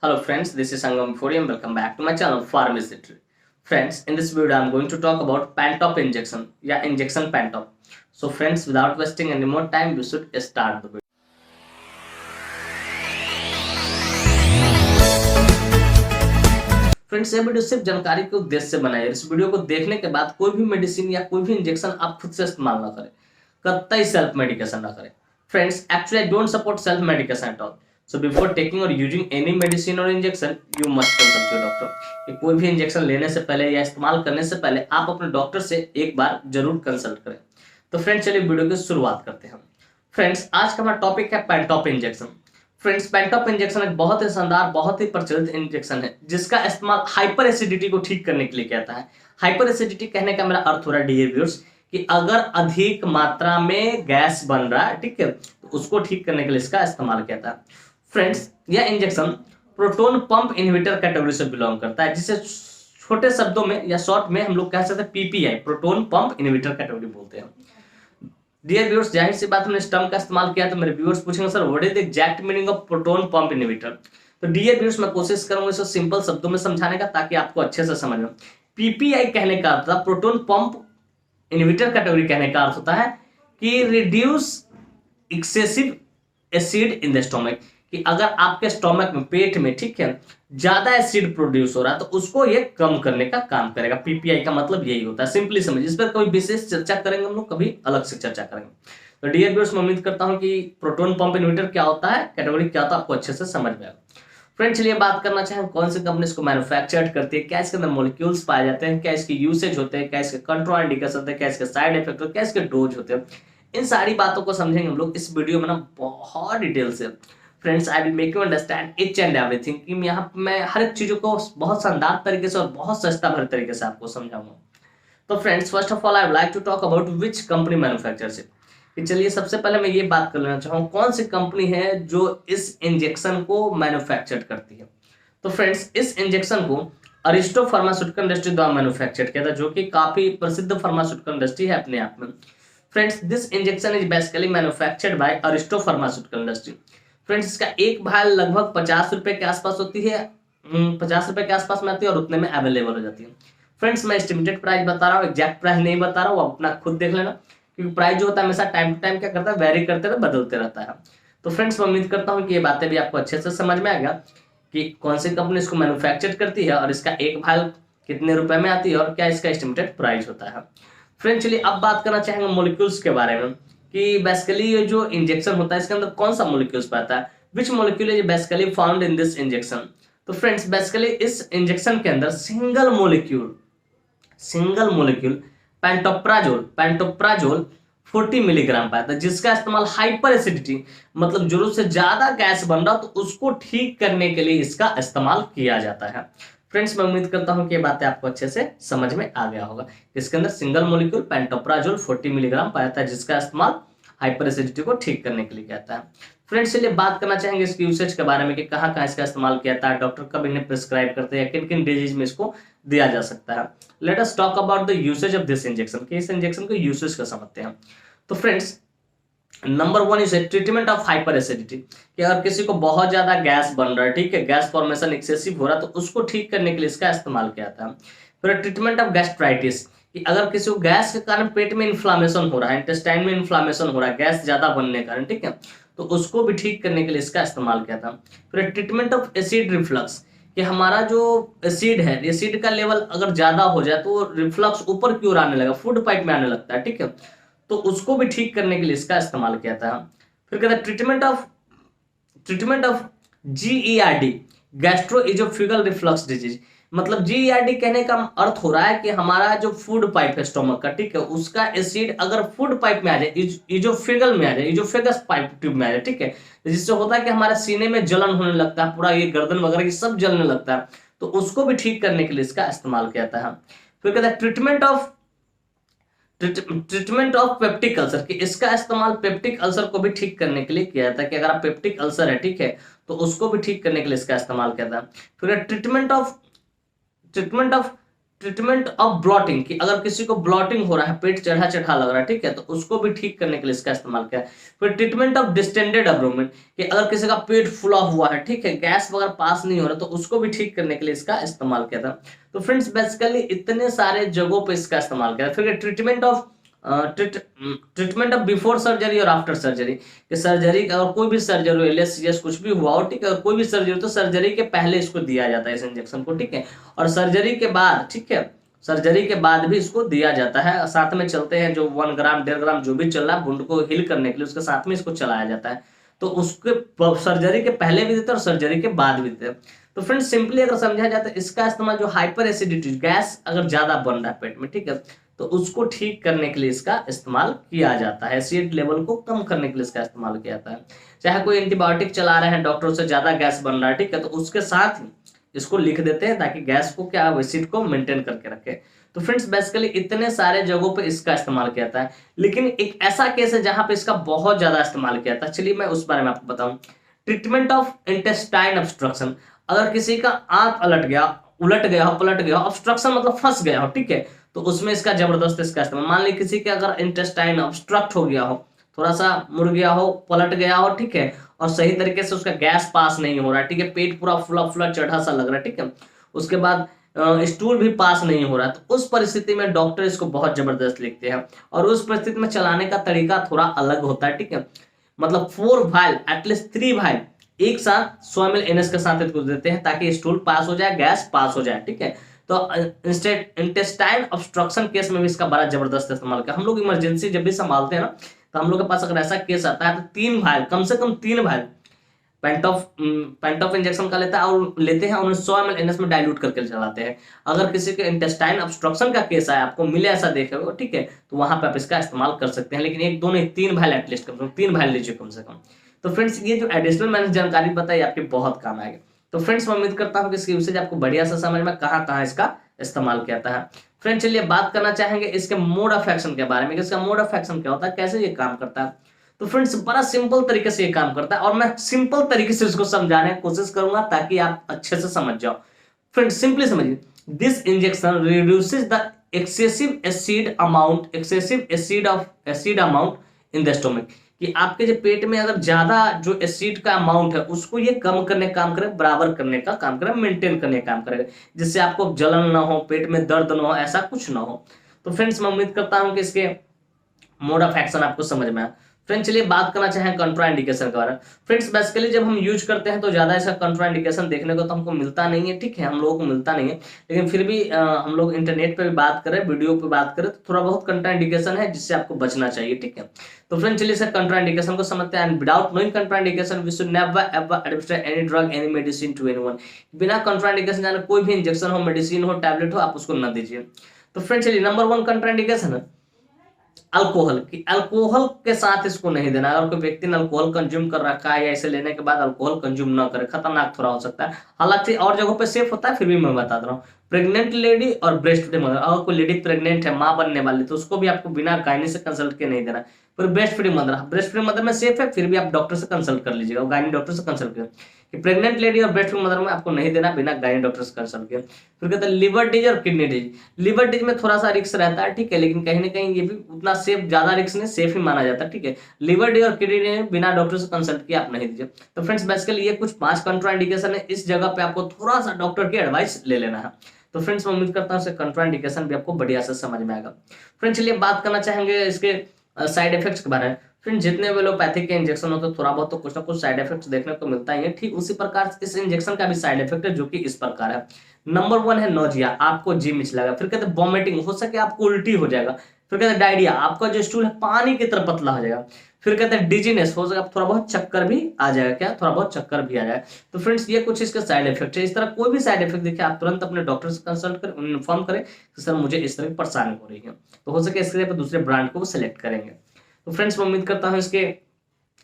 Hello friends, this is Sangam Forium. Welcome back to my channel Pharmacity. Friends, in this video I am going to talk about Pantop injection, injection Pantop. So friends, without wasting any more time, we should start the video. Friends, ये video सिर्फ जानकारी के उद्देश्य से बनाई है। इस video को देखने के बाद कोई भी मेडिसिन या कोई भी इंजेक्शन आप खुद से इस्तेमाल ना करें, कतई सेल्फ मेडिकेशन ना करें। Friends, actually I don't support self medication at all. So before taking और यूजिंग एनी मेडिसिन और injection you must consult your doctor. कोई भी इंजेक्शन लेने से पहले या इस्तेमाल करने से पहले आप अपने डॉक्टर से एक बार जरूर कंसल्ट करें। तो फ्रेंड्स, चलिए वीडियो की शुरुआत करते हैं। फ्रेंड्स, आज का हमारा टॉपिक है Pantop injection. Friends, Pantop injection एक बहुत ही शानदार, बहुत ही प्रचलित इंजेक्शन है जिसका इस्तेमाल हाइपर एसिडिटी को ठीक करने के लिए किया जाता है। हाइपर एसिडिटी कहने का मेरा अर्थ हो रहा है डियर व्यूअर्स कि अगर अधिक मात्रा में गैस बन रहा है, ठीक है, तो उसको ठीक करने के लिए इसका इस्तेमाल किया जाता है। फ्रेंड्स, यह injection proton pump inhibitor category से बिलोंग करता है, जिसे छोटे शब्दों में या शॉर्ट में हम लोग कह सकते हैं PPI, proton pump inhibitor category बोलते हैं। डियर व्यूअर्स, जाहिर सी बात हमने इस टर्म का इस्तेमाल किया तो मेरे व्यूअर्स पूछेंगे sir what is the exact meaning of proton pump inhibitor. तो डियर व्यूअर्स, मैं कोशिश करूंगा इसको सिंपल शब्दों में समझाने का ताकि आपको अच्छे से समझ में। पीपीआई कहने का अर्थ था प्रोटोन पंप इनहिबिटर कैटेगरी, कहने का अर्थ होता है कि reduce excessive acid in the stomach, कि अगर आपके स्टोमक में, पेट में, ठीक है, ज्यादा एसिड प्रोड्यूस हो रहा है तो उसको ये कम करने का काम करेगा। पीपीआई का मतलब यही होता है, सिंपली समझिए। इस पर कोई विशेष चर्चा करेंगे हम लोग, कभी अलग से चर्चा करेंगे। तो डियर व्यूअर्स, मैं उम्मीद करता हूं कि प्रोटोन पंप इनहिबिटर क्या होता है, कैटेगरी क्या होता है, आपको अच्छे से समझ में आएगा। फ्रेंड्स, चलिए बात करना चाहें कौन सी कंपनी इसको मैन्युफैक्चर करती है, क्या इसके अंदर मॉलिक्यूल्स पाए जाते हैं, क्या इसके यूसेज होते हैं, क्या इसके कंट्रोल इंडिकेशन होते हैं, क्या इसके साइड इफेक्ट होते हैं, क्या इसके डोज होते हैं। इन सारी बातों को समझेंगे हम लोग इस वीडियो में ना बहुत डिटेल से। Friends, I will make you understand each and everything, कि यहाँ मैं हर एक चीजों को बहुत शानदार तरीके से और बहुत सस्ता भरे तरीके से आपको समझाऊंगा। तो friends, first of all I would like to talk about which company manufactures it. कि चलिए सबसे पहले मैं ये बात कर लेना चाहूँ कौन सी कंपनी है जो इस इंजेक्शन को मैन्युफैक्चर करती है। तो फ्रेंड्स, इस इंजेक्शन को अरिस्टो फार्मास्यूटिकल इंडस्ट्री द्वारा मैन्युफैक्चर किया था, जो कि काफी प्रसिद्ध फार्मास्यूटिकल इंडस्ट्री है अपने आप में। Friends, this injection is basically manufactured by Aristo pharmaceutical industry. Friends, इसका एक भाल लगभग 50 रुपए के आसपास होती है, 50 रुपए के आसपास में आती है और उतने में अवेलेबल हो जाती है। फ्रेंड्स, मैं एस्टिमेटेड प्राइस बता रहा हूँ, एग्जैक्ट प्राइस नहीं बता रहा हूँ, अपना खुद देख लेना, क्योंकि प्राइस जो होता है हमेशा टाइम टू टाइम क्या करता है, वेरी करते रहता है, बदलते रहता है। तो फ्रेंड्स, मैं उम्मीद करता हूँ कि ये बातें भी आपको अच्छे से समझ में आएगा कि कौन सी कंपनी इसको मैन्युफैक्चर करती है और इसका एक भाल कितने रुपए में आती है और क्या इसका एस्टिमेटेड प्राइस होता है। फ्रेंड्स, चलिए अब बात करना चाहेंगे मॉलिक्यूल्स के बारे में, कि बेसिकली ये जो इंजेक्शन होता है इसके अंदर कौन सा मॉलिक्यूल्स पाता है, which molecule is basically found in this injection. तो फ्रेंड्स, बेसिकली इस इंजेक्शन के अंदर सिंगल मॉलिक्यूल पेंटोप्राजोल 40 मिलीग्राम पाया था, जिसका इस्तेमाल हाइपर एसिडिटी, मतलब जरूरत से ज्यादा गैस बन रहा तो उसको ठीक करने के लिए इसका इस्तेमाल किया जाता है। फ्रेंड्स, मैं उम्मीद करता हूं कि ये बातें आपको अच्छे से समझ में आ गया होगा। इसके अंदर सिंगल मॉलिक्यूल पेंटोप्राजोल 40 मिलीग्राम पाया था, जिसका इस्तेमाल हाइपर एसिडिटी को ठीक करने के लिए किया जाता है। फ्रेंड्स, चलिए बात करना चाहेंगे इसके यूसेज के बारे में, कि कहाँ कहाँ इसका इस्तेमाल किया जाता है, डॉक्टर कब इन्हें प्रिस्क्राइब करते हैं, किन किन डिजीज में इसको दिया जा सकता है। Let us talk about the usage of this injection, कि इस इंजेक्शन के यूसेज को समझते हैं। तो friends, number 1 is treatment of hyper acidity, कि अगर किसी को बहुत ज्यादा गैस बन रहा है, ठीक है, गैस फॉर्मेशन एक्सेसिव हो रहा है तो उसको ठीक करने के लिए इसका इस्तेमाल किया जाता है। फिर ट्रीटमेंट ऑफ गैस्ट्राइटिस, कि अगर किसी को गैस के कारण पेट में इन्फ्लामेशन हो रहा है, इंटेस्टाइन में इन्फ्लामेशन हो रहा है गैस ज्यादा बनने के कारण, ठीक है, तो उसको भी ठीक करने के लिए इसका इस्तेमाल किया था। फिर ट्रीटमेंट ऑफ एसिड रिफ्लक्स, कि हमारा जो एसिड है, एसिड का लेवल अगर ज्यादा हो जाए तो रिफ्लक्स ऊपर की ओर आने लगा, फूड पाइप में आने लगता है, ठीक है, तो उसको भी ठीक करने के लिए इसका इस्तेमाल किया था। फिर कहता है treatment of GERD, gastroesophageal reflux disease, मतलब जीईआरडी कहने का अर्थ हो रहा है कि हमारा जो फूड पाइप है स्टोमक का, ठीक है, उसका एसिड अगर फूड पाइप में आ जाए, इजोफेगल में आ जाए, इजोफेगस पाइप ट्यूब में आ जाए, ठीक है, जिससे होता है कि हमारे सीने में जलन होने लगता है, पूरा ये गर्दन वगैरह ये सब जलने लगता है, तो उसको भी ठीक करने के लिए इसका इस्तेमाल किया था। फिर कहता है ट्रीटमेंट ऑफ पेप्टिक अल्सर, कि इसका इस्तेमाल पेप्टिक अल्सर को भी ठीक करने के लिए किया जाता है, कि अगर आप पेप्टिक अल्सर है, ठीक है, तो उसको भी ठीक करने के लिए इसका इस्तेमाल किया था। फिर treatment of treatment of blotting, कि अगर किसी को ब्लॉटिंग हो रहा है, पेट चढ़ा चढ़ा लग रहा है, ठीक है, तो उसको भी ठीक करने के लिए इसका इस्तेमाल किया है। फिर ट्रीटमेंट ऑफ डिस्टेंडेड एब्डोमेन, कि अगर किसी का पेट फुला हुआ है, ठीक है, गैस वगैरह पास नहीं हो रहा, तो उसको भी ठीक करने के लिए इसका इस्तेमाल किया था। तो फ्रेंड्स बेसिकली इतने सारे जगहों पे इसका इस्तेमाल किया था। फिर treatment of treatment of before surgery और आफ्टर सर्जरी, कि सर्जरी अगर कोई भी सर्जरी हो, एलएस कुछ भी हुआ हो, ठीक है, कोई भी सर्जरी हो तो सर्जरी के पहले इसको दिया जाता है इस इंजेक्शन को, ठीक है, और सर्जरी के बाद, ठीक है, सर्जरी के बाद भी इसको दिया जाता है। साथ में चलते हैं जो 1 ग्राम 1.5 ग्राम जो भी चल रहा है वुंड को हील करने के लिए, उसके साथ में इसको चलाया जाता है। तो उसके सर्जरी के पहले भी देते हैं और सर्जरी के बाद भी देते हैं। तो फ्रेंड्स सिंपली अगर समझा जाए तो इसका इस्तेमाल जो हाइपर एसिडिटी, गैस अगर ज्यादा बन रहा है पेट में, ठीक है, तो उसको ठीक करने के लिए इसका इस्तेमाल किया जाता है। एसिड लेवल को कम करने के लिए इसका इस्तेमाल किया जाता है। चाहे कोई एंटीबायोटिक चला रहे हैं, डॉक्टर से ज्यादा गैस बन रहा है, ठीक है, तो उसके साथ ही इसको लिख देते हैं ताकि गैस को क्या, एसिड को मेंटेन करके रखे। तो फ्रेंड्स बेसिकली इतने सारे जगहों पे इसका इस्तेमाल किया जाता है। लेकिन एक ऐसा केस है जहां पे इसका बहुत ज्यादा इस्तेमाल किया जाता है, चलिए मैं उस बारे में आपको बताऊं। ट्रीटमेंट ऑफ इंटेस्टाइन ऑब्स्ट्रक्शन, अगर किसी का आंत उलट गया हो, पलट गया हो, ऑब्स्ट्रक्शन मतलब फंस गया हो, ठीक है, तो उसमें इसका जबरदस्त इसका इस्तेमाल। मान ली किसी के अगर इंटेस्टाइन ऑब्स्ट्रक्ट हो गया हो, थोड़ा सा मुड़ गया हो, पलट गया हो, ठीक है, और सही तरीके से उसका गैस पास नहीं हो रहा है, ठीक है, पेट पूरा फुला फुला चढ़ा सा लग रहा है, ठीक है, उसके बाद स्टूल भी पास नहीं हो रहा है, तो उस परिस्थिति में डॉक्टर इसको बहुत जबरदस्त लिखते हैं। और उस परिस्थिति में चलाने का तरीका थोड़ा अलग होता है, ठीक है, मतलब 4 वाइल एटलीस्ट 3 वाइल एक साथ 100 ml NS के साथ इसको देते हैं ताकि स्टूल पास हो जाए, गैस पास हो जाए, ठीक है। तो इंटेस्टाइन ऑब्स्ट्रक्शन केस में भी इसका बड़ा जबरदस्त इस्तेमाल किया। हम लोग इमरजेंसी जब भी संभालते हैं ना, तो हम लोग के पास अगर ऐसा केस आता है तो 3 वाइल, कम से कम 3 वाइल पेंटॉफ इंजेक्शन का लेता है और लेते हैं, उन्हें 100 ml NS में डाइल्यूट करके चलाते हैं। अगर किसी के इंटेस्टाइन ऑब्स्ट्रक्शन का केस आया, आपको मिले ऐसा देखे हो, ठीक है, तो वहां पे आप इसका इस्तेमाल कर सकते हैं। लेकिन एक दो नहीं, 3 वाइल एटलीस्ट, कम से कम 3 वाइल लीजिए कम से कम। तो फ्रेंड्स ये जो एडिशनल मैंने जानकारी बताई आपकी बहुत काम आएगी। तो फ्रेंड्स मैं उम्मीद करता हूँ कि इसकी यूसेज आपको बढ़िया सा समझ में कहाँ इसका इस्तेमाल किया जाता है। फ्रेंड्स चलिए बात करना चाहेंगे इसके मोड ऑफ एक्शन के बारे में, इसका मोड ऑफ एक्शन क्या होता है, कैसे ये काम करता है। तो फ्रेंड्स बड़ा सिंपल तरीके से ये काम करता है और मैं सिंपल तरीके से इसको समझाने की कोशिश करूंगा ताकि आप अच्छे से समझ जाओ। फ्रेंड्स सिंपली समझिए, this injection reduces the excessive acid amount in the stomach, कि आपके जो पेट में अगर ज्यादा जो एसिड का अमाउंट है उसको ये कम करने का काम करे, बराबर करने का काम करे, मेंटेन करने का काम करेगा, जिससे आपको जलन ना हो, पेट में दर्द ना हो, ऐसा कुछ ना हो। तो फ्रेंड्स मैं उम्मीद करता हूं कि इसके मोड ऑफ एक्शन आपको समझ में आया। फ्रेंड्स चलिए बात करना चाहें कंट्राइंडिकेशन के बारे में। फ्रेंड्स बेसिकली जब हम यूज करते हैं तो ज्यादा इसका कंट्राइंडिकेशन देखने को तो हमको मिलता नहीं है, ठीक है, हम लोगों को मिलता नहीं है, लेकिन फिर भी हम लोग इंटरनेट पे भी बात करें, वीडियो पे बात करें, तो थोड़ा बहुत कंट्राइंडिकेशन है जिससे आपको बचना चाहिए, ठीक है। तो फ्रेंड्स चलिए सर कंट्राइंडिकेशन को समझते हैं। Without knowing contraindication we should never ever administer any drug any medicine to anyone, बिना कंट्राइंडिकेशन जाने कोई भी इंजेक्शन हो, मेडिसिन हो, टैबलेट हो, आप उसको न दीजिए। तो फ्रेंड्स चलिए नंबर 1 कंट्राइंडिकेशन है अल्कोहल, कि अल्कोहल के साथ इसको नहीं देना। अगर कोई व्यक्ति ने अल्कोहल कंज्यूम कर रखा है या इसे लेने के बाद अल्कोहल कंज्यूम ना करे, खतरनाक थोड़ा हो सकता है, हालांकि और जगहों पे सेफ होता है, फिर भी मैं बता रहा हूँ। प्रेग्नेंट लेडी और ब्रेस्ट फीडिंग मदर, अगर कोई लेडी प्रेग्नेंट है, मां बनने वाली, तो उसको भी आपको बिना गायनी से कंसल्ट के नहीं देना। फिर ब्रेस्ट फीडिंग मदर में सेफ है, फिर भी आप डॉक्टर से कंसल्ट कर लीजिएगा, गायनी डॉक्टर से कंसल्ट करें। कि प्रेग्नेंट लेडी और ब्रेस्ट फीडिंग मदर में आपको नहीं देना बिना गायनी डॉक्टर से कंसल्ट किए। फिर कहते हैं लिवर डिज और किडनी डिज। लिवर डिज में थोड़ा सा रिस्क रहता है, ठीक है, लेकिन कहीं ना कहीं ये भी उतना सेफ, ज्यादा रिस्क नहीं, सेफ ही माना जाता है, ठीक है। लिवर डिज और किडनी डिज बिना डॉक्टर से कंसल्ट किए आप नहीं दीजिए। तो फ्रेंड्स बेसिकली ये कुछ 5 कंट्राइंडिकेशन है, इस जगह पे आपको थोड़ा सा डॉक्टर की एडवाइस ले लेना है। तो फ्रेंड्स मैं उम्मीद करता हूँ कंट्राइंडिकेशन भी आपको बढ़िया से समझ में आएगा। फ्रेंड्स चलिए बात करना चाहेंगे इसके साइड इफेक्ट्स के बारे में। फ्रेंड्स जितने भी एलोपैथिक के इंजेक्शन होते हैं थोड़ा बहुत तो कुछ ना कुछ साइड इफेक्ट्स देखने को मिलता ही है, ठीक उसी प्रकार इस इंजेक्शन का भी साइड इफेक्ट है जो कि इस प्रकार है। नंबर 1 है नोजिया, आपको जी मिचलाएगा। फिर कहते हैं वॉमिटिंग, हो सके आपको उल्टी हो जाएगा। फिर कहते हैं डायरिया, आपका जो स्टूल है पानी की तरह पतला हो जाएगा। फिर कहते हैं डिजीनेस, हो सके थोड़ा बहुत चक्कर भी आ जाएगा, क्या थोड़ा बहुत चक्कर भी आ जाएगा। तो फ्रेंड्स ये कुछ इसके साइड इफेक्ट है। इस तरह कोई भी साइड इफेक्ट देखे आप तुरंत अपने डॉक्टर से कंसल्ट करें, इन्फॉर्म करें कि सर मुझे इस तरह की परेशानी हो रही है, तो हो सके इसके लिए दूसरे ब्रांड को सिलेक्ट करेंगे। तो फ्रेंड्स मैं उम्मीद करता हूँ इसके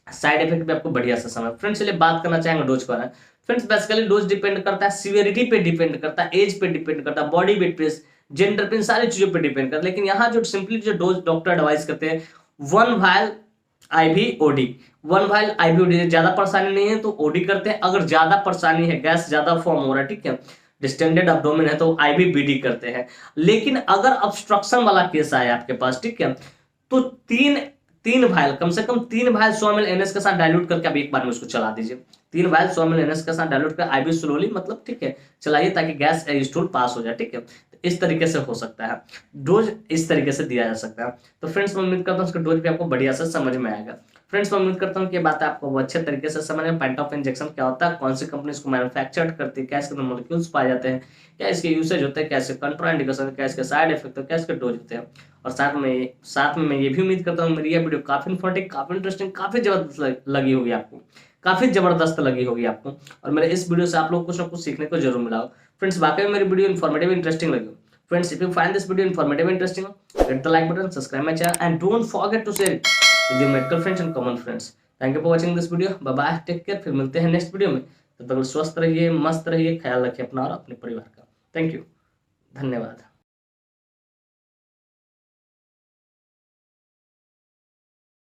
साइड इफेक्ट भी आपको बढ़िया से समझ। फ्रेंड्स चलिए बात करना चाहेंगे डोज के बारे में। फ्रेंड्स बेसिकली डोज डिपेंड करता है सीवियरिटी पे, डिपेंड करता है एज पे, डिपेंड करता है बॉडी वेट पे, जेंडर पे, सारी चीजों पे डिपेंड करता है। लेकिन यहाँ जो सिंपली जो डोज डॉक्टर एडवाइस करते हैं 1 vial IV OD, 1 vial IV OD. ज्यादा परेशानी नहीं है तो ओडी करते हैं, अगर ज्यादा परेशानी है, गैस ज्यादा फॉर्म हो रहा है, ठीक है, डिस्टेंडेड एब्डोमेन है तो आईबीबीडी करते हैं। लेकिन अगर ऑब्स्ट्रक्शन वाला केस आए आपके पास, ठीक है, तो तीन वायल, कम से कम 3 वायल 100 ml NS के साथ डाइल्यूट करके आप एक बार में उसको चला दीजिए। 3 वायल 100 ml NS के साथ डाइल्यूट कर आईवी स्लोली, मतलब ठीक है, चलाइए ताकि गैस स्टूल पास हो जाए, ठीक है। इस तरीके से हो सकता है, डोज इस तरीके से दिया जा सकता है। तो फ्रेंड्स मैं उम्मीद करता हूँ उसका डोज भी आपको बढ़िया से समझ में आएगा। फ्रेंड्स मैं उम्मीद करता हूँ कि ये बात आपको अच्छे तरीके से समझ में, पॉइंट ऑफ इंजेक्शन क्या होता है, कौन सी कंपनी इसको मैन्युफैक्चर करती है, क्या इसके अंदर मॉलिक्यूल्स पाए जाते हैं, क्या इसके यूसेज होते हैं, क्या इसके कंट्राइंडिकेशन, क्या इसके साइड इफेक्ट है, क्या इसके डोज होते हैं। और साथ में मैं ये भी उम्मीद करता हूँ मेरी यह वीडियो काफी इन्फॉर्मेटिव, काफी इंटरेस्टिंग, काफी जबरदस्त लगी होगी आपको, काफी जबरदस्त लगी होगी आपको, और मेरे इस वीडियो से आप लोग कुछ ना कुछ सीखने को जरूर मिला हो। फ्रेंड्स वाकई में मेरी वीडियो इन्फॉर्मेटिव इंटरेस्टिंग लगी हो। Friends, if you find this video informative and interesting, hit the like button, subscribe my channel, and don't forget to share it with your medical friends and common friends. Thank you for watching this video. Bye bye. Take care. फिर मिलते हैं next video में। तब तक स्वस्थ रहिए, मस्त रहिए, ख्याल रखिए अपना और अपने परिवार का। थैंक यू, धन्यवाद।